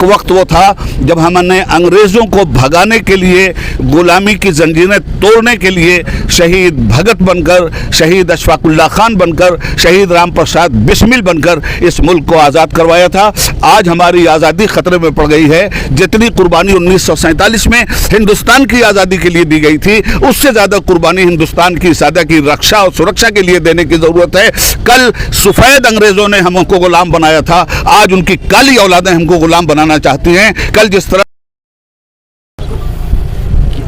वक्त वो था जब हमने अंग्रेज़ों को भगाने के लिए, गुलामी की जंजीरें तोड़ने के लिए शहीद भगत बनकर, शहीद अशफाकुल्लाह खान बनकर, शहीद राम प्रसाद बिस्मिल बनकर इस मुल्क को आज़ाद करवाया था। आज हमारी आज़ादी ख़तरे में पड़ गई है। जितनी कुर्बानी 1947 में हिंदुस्तान की आज़ादी के लिए दी गई थी, उससे ज़्यादा कुर्बानी हिंदुस्तान की सादा की रक्षा और सुरक्षा के लिए देने की ज़रूरत है। कल सफ़ेद अंग्रेज़ों ने हमको गुलाम बनाया था, आज उनकी काली औलादें हमको गुलाम बनाना चाहती हैं। कल जिस तरह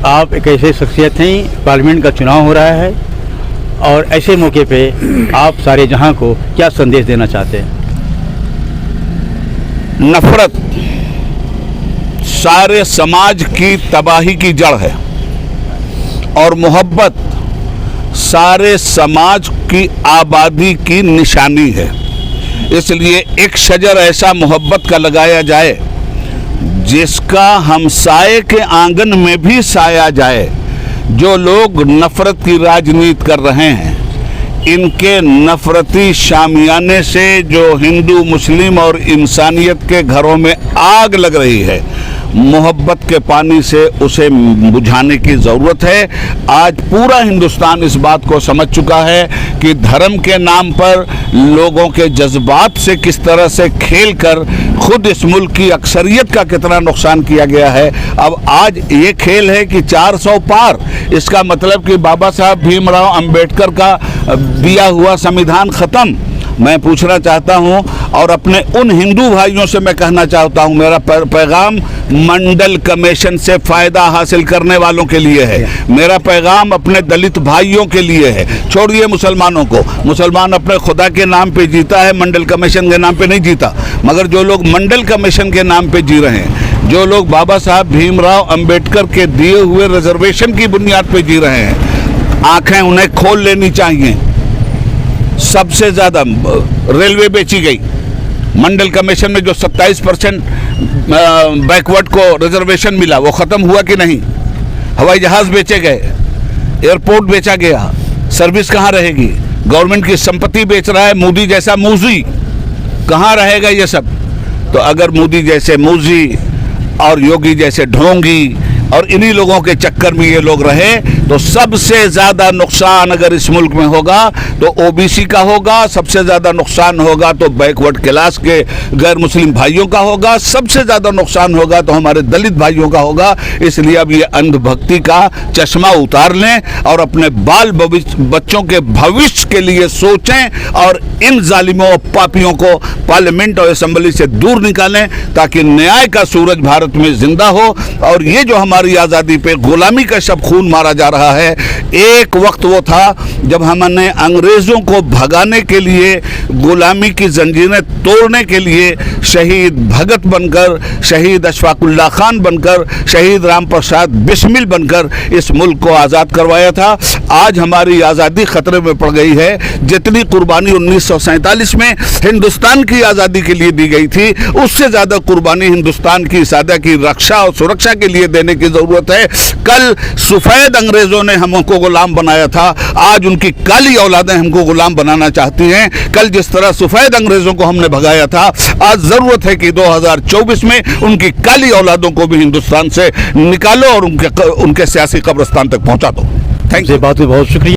आप एक ऐसे शख्सियत हैं, पार्लियामेंट का चुनाव हो रहा है और ऐसे मौके पे आप सारे जहां को क्या संदेश देना चाहते हैं? नफरत सारे समाज की तबाही की जड़ है और मोहब्बत सारे समाज की आबादी की निशानी है। इसलिए एक शजर ऐसा मोहब्बत का लगाया जाए जिसका हमसाये के आंगन में भी साया जाए। जो लोग नफरत की राजनीति कर रहे हैं, इनके नफरती शामियाने से जो हिंदू, मुस्लिम और इंसानियत के घरों में आग लग रही है, मोहब्बत के पानी से उसे बुझाने की ज़रूरत है। आज पूरा हिंदुस्तान इस बात को समझ चुका है कि धर्म के नाम पर लोगों के जज्बात से किस तरह से खेलकर खुद इस मुल्क की अक्सरियत का कितना नुकसान किया गया है। अब आज ये खेल है कि 400 पार, इसका मतलब कि बाबा साहब भीमराव अंबेडकर का दिया हुआ संविधान ख़त्म। मैं पूछना चाहता हूं और अपने उन हिंदू भाइयों से मैं कहना चाहता हूं, मेरा पैगाम मंडल कमीशन से फ़ायदा हासिल करने वालों के लिए है। मेरा पैगाम अपने दलित भाइयों के लिए है। छोड़िए मुसलमानों को, मुसलमान अपने खुदा के नाम पे जीता है, मंडल कमीशन के नाम पे नहीं जीता। मगर जो लोग मंडल कमीशन के नाम पे जी रहे हैं, जो लोग बाबा साहब भीमराव अंबेडकर के दिए हुए रिजर्वेशन की बुनियाद पे जी रहे हैं, आंखें उन्हें खोल लेनी चाहिए। सबसे ज़्यादा रेलवे बेची गई। मंडल कमीशन में जो 27% बैकवर्ड को रिजर्वेशन मिला, वो ख़त्म हुआ कि नहीं? हवाई जहाज़ बेचे गए, एयरपोर्ट बेचा गया, सर्विस कहाँ रहेगी? गवर्नमेंट की संपत्ति बेच रहा है मोदी जैसा मूजी, कहाँ रहेगा ये सब? तो अगर मोदी जैसे मूजी और योगी जैसे ढोंगी और इन्हीं लोगों के चक्कर में ये लोग रहे, तो सबसे ज़्यादा नुकसान अगर इस मुल्क में होगा तो ओबीसी का होगा, सबसे ज़्यादा नुकसान होगा तो बैकवर्ड क्लास के गैर मुस्लिम भाइयों का होगा, सबसे ज़्यादा नुकसान होगा तो हमारे दलित भाइयों का होगा। इसलिए अब ये अंधभक्ति का चश्मा उतार लें और अपने बाल बच्चों के भविष्य के लिए सोचें और इन जालिमों और पापियों को पार्लियामेंट और असेंबली से दूर निकालें, ताकि न्याय का सूरज भारत में जिंदा हो। और ये जो हमारी आज़ादी पे गुलामी का शब खून मारा जा रहा है, एक वक्त वो था जब हमने अंग्रेज़ों को भगाने के लिए, गुलामी की जंजीरें तोड़ने के लिए शहीद भगत बनकर, शहीद अशफाकुल्लाह खान बनकर, शहीद राम प्रसाद बिस्मिल बनकर इस मुल्क को आज़ाद करवाया था। आज हमारी आज़ादी ख़तरे में पड़ गई है। जितनी कुर्बानी 1947 में हिंदुस्तान की आज़ादी के लिए दी गई थी, उससे ज़्यादा कुर्बानी हिंदुस्तान की सादा की रक्षा और सुरक्षा के लिए देने की ज़रूरत है। कल सफ़ेद अंग्रेज़ों ने हमको गुलाम बनाया था, आज उनकी काली औलादें हमको गुलाम बनाना चाहती हैं। कल जिस तरह सफ़ेद अंग्रेज़ों को हमने भगाया था, आज ज़रूरत है कि 2024 में उनकी काली औलादों को भी हिंदुस्तान से निकालो और उनके सियासी कब्रिस्तान तक पहुँचा दो। Thank you. बहुत शुक्रिया।